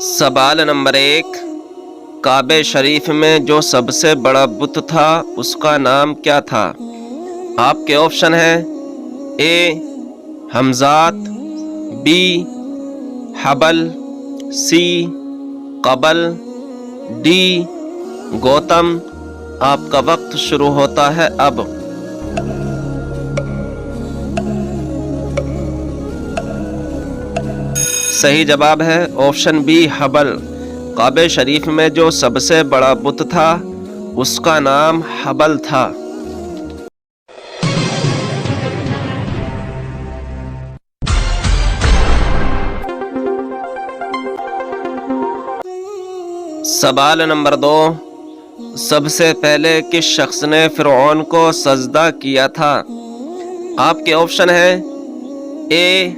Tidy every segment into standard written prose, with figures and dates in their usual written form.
سوال نمبر 1، کعبہ شریف میں جو سب سے بڑا بت تھا اس کا نام کیا تھا؟ آپ کے آپشن ہیں اے حمزات، بی حبل، سی قبل، ڈی گوتم۔ آپ کا وقت شروع ہوتا ہے اب۔ صحیح جواب ہے آپشن بی حبل۔ کعبہ شریف میں جو سب سے بڑا بت تھا اس کا نام حبل تھا۔ سوال نمبر 2، سب سے پہلے کس شخص نے فرعون کو سجدہ کیا تھا؟ آپ کے آپشن ہیں اے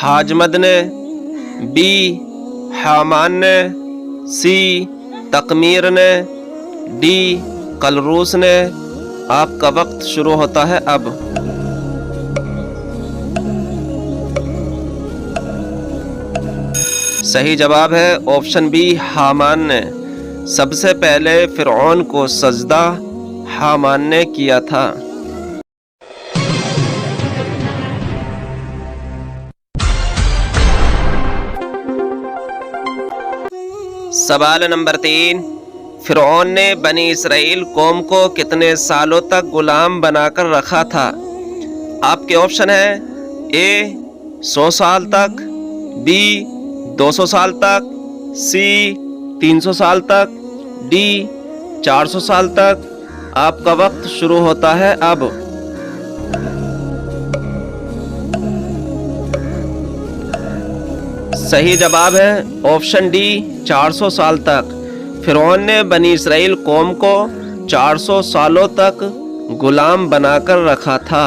حاجمد نے، بی حامان نے، سی تقمیر نے، ڈی قلروس نے۔ آپ کا وقت شروع ہوتا ہے اب۔ صحیح جواب ہے آپشن بی حامان نے۔ سب سے پہلے فرعون کو سجدہ حامان نے کیا تھا۔ سوال نمبر 3، فرعون نے بنی اسرائیل قوم کو کتنے سالوں تک غلام بنا کر رکھا تھا؟ آپ کے آپشن ہیں اے 100 سال تک، بی 200 سال تک، سی 300 سال تک، ڈی 400 سال تک۔ آپ کا وقت شروع ہوتا ہے اب۔ صحیح جواب ہے آپشن ڈی 400 سال تک۔ فرعون نے بنی اسرائیل قوم کو 400 سالوں تک غلام بنا کر رکھا تھا۔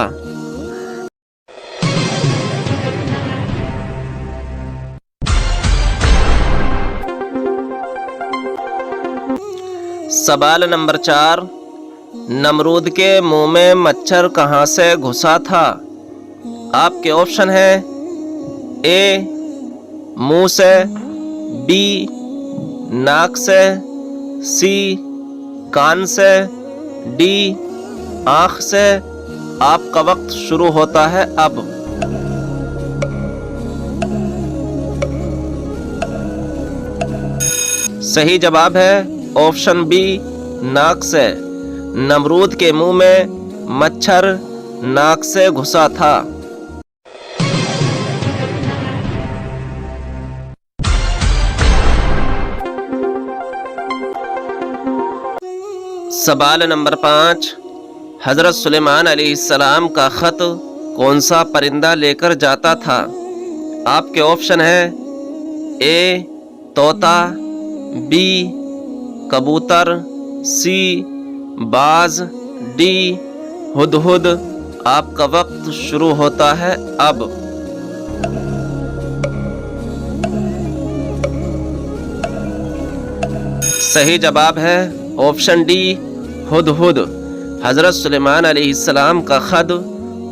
سوال نمبر 4، نمرود کے منہ میں مچھر کہاں سے گھسا تھا؟ آپ کے آپشن ہیں اے منہ سے، بی ناک سے، سی کان سے، ڈی آنکھ سے۔ آپ کا وقت شروع ہوتا ہے اب۔ صحیح جواب ہے آپشن بی ناک سے۔ نمرود کے منہ میں مچھر ناک سے گھسا تھا۔ سوال نمبر 5، حضرت سلیمان علیہ السلام کا خط کون سا پرندہ لے کر جاتا تھا؟ آپ کے آپشن ہیں اے طوطا، بی کبوتر، سی باز، ڈی ہدہد۔ آپ کا وقت شروع ہوتا ہے اب۔ صحیح جواب ہے آپشن ڈی ہدہد۔ حضرت سلیمان علیہ السلام کا خط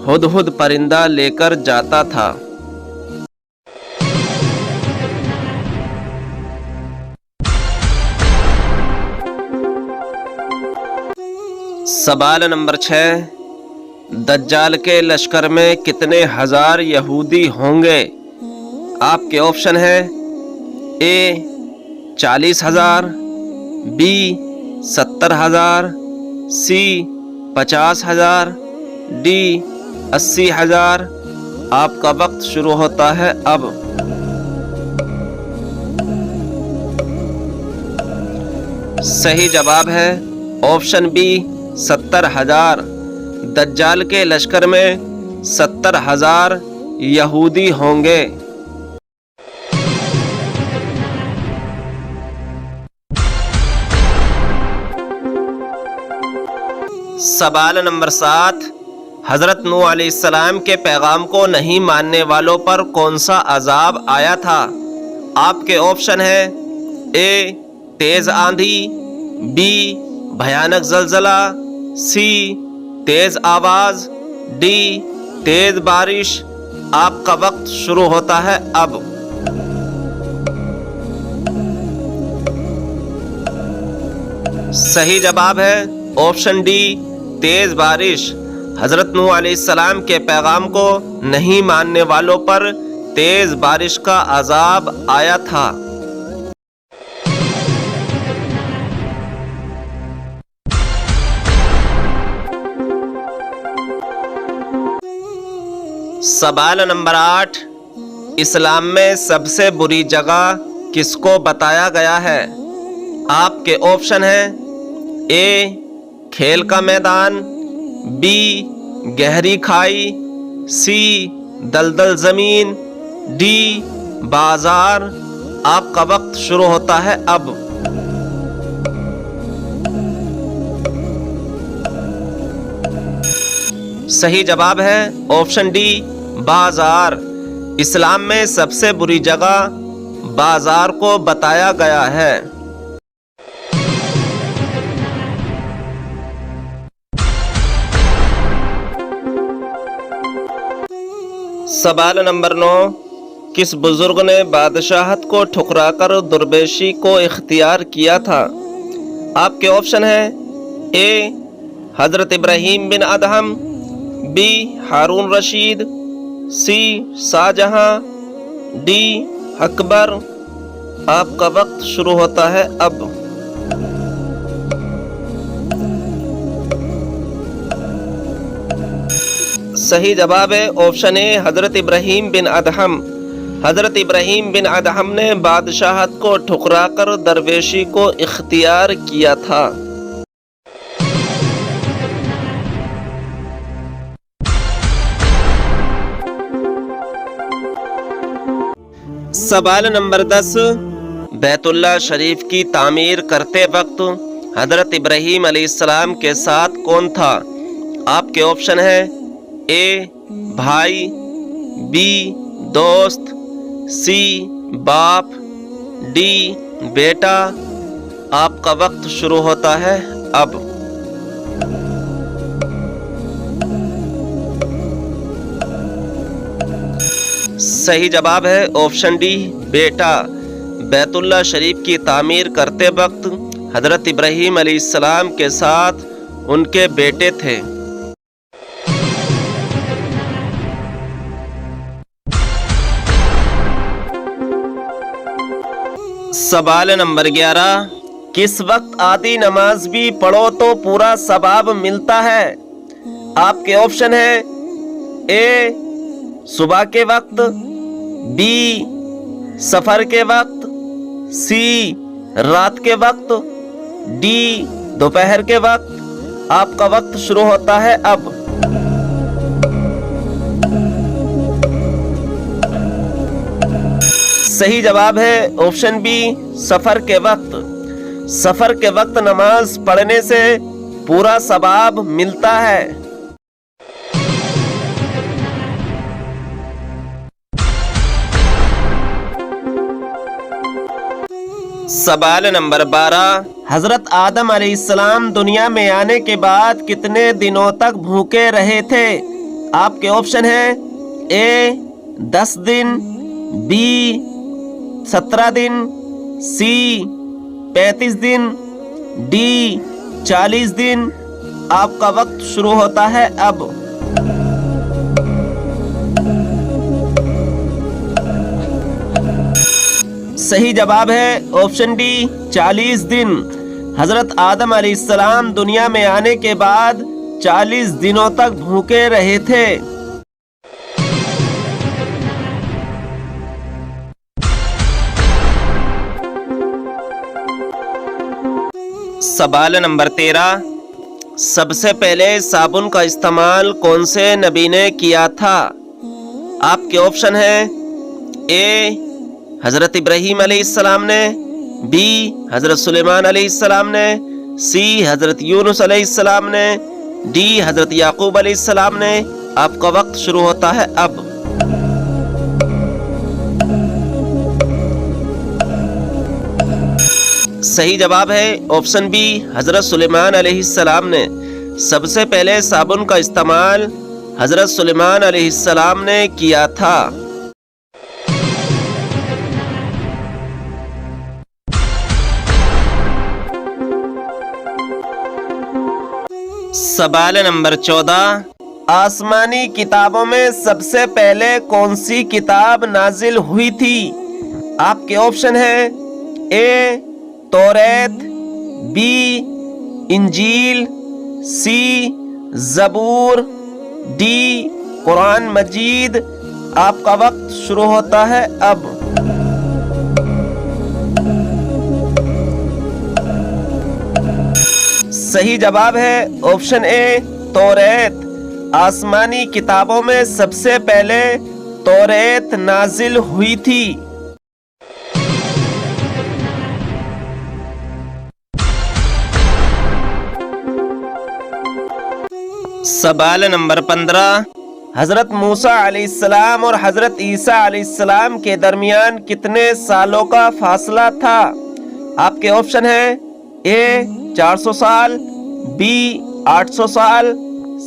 ہدہد پرندہ لے کر جاتا تھا۔ سوال نمبر 6، دجال کے لشکر میں کتنے ہزار یہودی ہوں گے؟ آپ کے آپشن ہیں اے 40,000، بی 70,000، سی 50,000، ڈی 80,000۔ آپ کا وقت شروع ہوتا ہے اب۔ صحیح جواب ہے آپشن بی 70,000۔ دجال کے لشکر میں 70,000 یہودی ہوں گے۔ سوال نمبر 7، حضرت نوح علیہ السلام کے پیغام کو نہیں ماننے والوں پر کون سا عذاب آیا تھا؟ آپ کے آپشن ہیں اے تیز آندھی، بی بھیانک زلزلہ، سی تیز آواز، ڈی تیز بارش۔ آپ کا وقت شروع ہوتا ہے اب۔ صحیح جواب ہے آپشن ڈی تیز بارش۔ حضرت نوح علیہ السلام کے پیغام کو نہیں ماننے والوں پر تیز بارش کا عذاب آیا تھا۔ سوال نمبر 8، اسلام میں سب سے بری جگہ کس کو بتایا گیا ہے؟ آپ کے آپشن ہیں اے کھیل کا میدان، بی گہری کھائی، سی دلدل زمین، ڈی بازار۔ آپ کا وقت شروع ہوتا ہے اب۔ صحیح جواب ہے آپشن ڈی بازار۔ اسلام میں سب سے بری جگہ بازار کو بتایا گیا ہے۔ سوال نمبر 9، کس بزرگ نے بادشاہت کو ٹھکرا کر درویشی کو اختیار کیا تھا؟ آپ کے آپشن ہیں اے حضرت Ibrahim bin Adham, B Harun Rashid, C Shahjahan, D Akbar. آپ کا وقت شروع ہوتا ہے اب۔ صحیح جواب ہے آپشن اے حضرت ابراہیم بن ادہم۔ حضرت ابراہیم بن ادہم نے بادشاہت کو ٹھکرا کر درویشی کو اختیار کیا تھا۔ سوال نمبر 10، بیت اللہ شریف کی تعمیر کرتے وقت حضرت ابراہیم علیہ السلام کے ساتھ کون تھا؟ آپ کے آپشن ہیں اے بھائی، بی دوست، سی باپ، ڈی بیٹا۔ آپ کا وقت شروع ہوتا ہے اب۔ صحیح جواب ہے آپشن ڈی بیٹا۔ بیت اللہ شریف کی تعمیر کرتے وقت حضرت ابراہیم علیہ السلام کے ساتھ ان کے بیٹے تھے۔ سوال نمبر 11، کس وقت آدھی نماز بھی پڑھو تو پورا ثواب ملتا ہے؟ آپ کے آپشن ہیں اے صبح کے وقت، بی سفر کے وقت، سی رات کے وقت، ڈی دوپہر کے وقت۔ آپ کا وقت شروع ہوتا ہے اب۔ صحیح جواب ہے آپشن بی سفر کے وقت۔ سفر کے وقت نماز پڑھنے سے پورا ثواب ملتا ہے۔ سوال نمبر 12، حضرت آدم علیہ السلام دنیا میں آنے کے بعد کتنے دنوں تک بھوکے رہے تھے؟ آپ کے آپشن ہیں اے 10 دن، be 17 then, C 35 then, D 40 دن۔ آپ کا وقت شروع ہوتا ہے اب۔ صحیح جواب ہے آپشن ڈی 40 دن۔ حضرت آدم علیہ السلام دنیا میں آنے کے بعد 40 دنوں تک بھوکے رہے تھے۔ سوال نمبر 13، سب سے پہلے صابن کا استعمال کون سے نبی نے کیا تھا؟ آپ کے آپشن ہیں اے حضرت ابراہیم علیہ السلام نے، بی حضرت سلیمان علیہ السلام نے، سی حضرت یونس علیہ السلام نے، ڈی حضرت یعقوب علیہ السلام نے۔ آپ کا وقت شروع ہوتا ہے اب۔ صحیح جواب ہے آپشن بی حضرت سلیمان علیہ السلام نے۔ سب سے پہلے صابن کا استعمال حضرت سلیمان علیہ السلام نے کیا تھا۔ سوال نمبر 14، آسمانی کتابوں میں سب سے پہلے کون سی کتاب نازل ہوئی تھی؟ آپ کے آپشن ہیں اے توریت، بی انجیل، سی زبور، ڈی قرآن مجید۔ آپ کا وقت شروع ہوتا ہے اب۔ صحیح جواب ہے آپشن اے توریت۔ آسمانی کتابوں میں سب سے پہلے توریت نازل ہوئی تھی۔ سوال نمبر 15، حضرت موسیٰ علیہ السلام اور حضرت عیسیٰ علیہ السلام کے درمیان کتنے سالوں کا فاصلہ تھا؟ آپ کے آپشن ہیں اے 400 سال، بی 800 سال،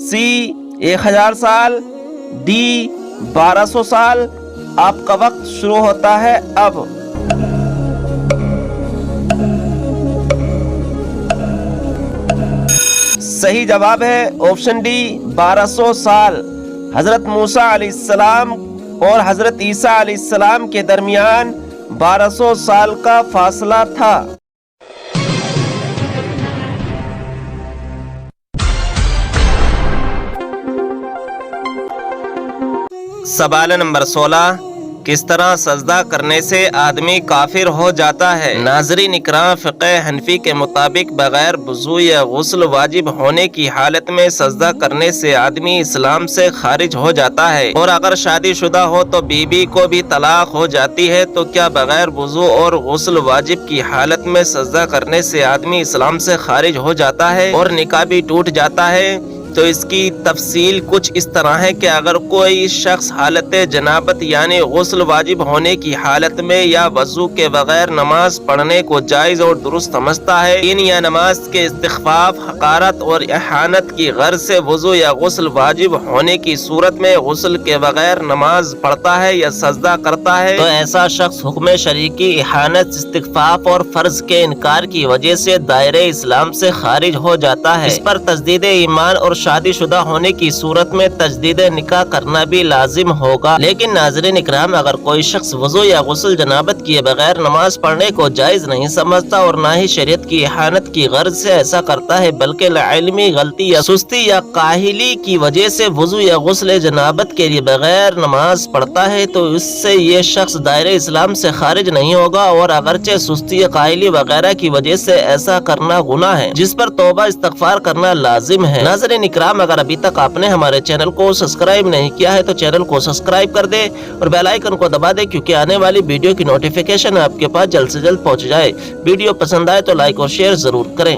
سی 1000 سال، ڈی 1200 سال۔ آپ کا وقت شروع ہوتا ہے اب۔ صحیح جواب ہے آپشن ڈی 1200 سال۔ حضرت موسیٰ علیہ السلام اور حضرت عیسیٰ علیہ السلام کے درمیان 1200 سال کا فاصلہ تھا۔ سوال نمبر 16، کس طرح سجدہ کرنے سے آدمی کافر ہو جاتا ہے؟ ناظرین اکرام، فقہ حنفی کے مطابق بغیر وضو یا غسل واجب ہونے کی حالت میں سجدہ کرنے سے آدمی اسلام سے خارج ہو جاتا ہے، اور اگر شادی شدہ ہو تو بیوی کو بھی طلاق ہو جاتی ہے، تو کیا بغیر وضو اور غسل واجب کی حالت میں سجدہ کرنے سے آدمی اسلام سے خارج ہو جاتا ہے اور نکاح بھی ٹوٹ جاتا ہے؟ تو اس کی تفصیل کچھ اس طرح ہے کہ اگر کوئی شخص حالت جنابت یعنی غسل واجب ہونے کی حالت میں یا وضو کے بغیر نماز پڑھنے کو جائز اور درست سمجھتا ہے، یا نماز کے استخفاف، حقارت اور احانت کی غرض سے وضو یا غسل واجب ہونے کی صورت میں غسل کے بغیر نماز پڑھتا ہے یا سجدہ کرتا ہے، تو ایسا شخص حکم شرعی کی احانت، استخفاف اور فرض کے انکار کی وجہ سے دائرہ اسلام سے خارج ہو جاتا ہے۔ اس پر تجدید ایمان اور شادی شدہ ہونے کی صورت میں تجدید نکاح کرنا بھی لازم ہوگا۔ لیکن ناظرین اکرام، اگر کوئی شخص وضو یا غسل جنابت کیے بغیر نماز پڑھنے کو جائز نہیں سمجھتا اور نہ ہی شریعت کی احانت کی غرض سے ایسا کرتا ہے، بلکہ علمی غلطی یا سستی یا کاہلی کی وجہ سے وضو یا غسل جنابت کے لیے بغیر نماز پڑھتا ہے، تو اس سے یہ شخص دائرہ اسلام سے خارج نہیں ہوگا، اور اگرچہ سستی یا کاہلی وغیرہ کی وجہ سے ایسا کرنا گناہ ہے جس پر توبہ استغفار کرنا لازم ہے۔ ناظرین اکرام، اگر ابھی تک آپ نے ہمارے چینل کو سبسکرائب نہیں کیا ہے تو چینل کو سبسکرائب کر دے اور بیل آئیکن کو دبا دے، کیونکہ آنے والی ویڈیو کی نوٹیفیکیشن آپ کے پاس جلد سے جلد پہنچ جائے۔ ویڈیو پسند آئے تو لائک اور شیئر ضرور کریں۔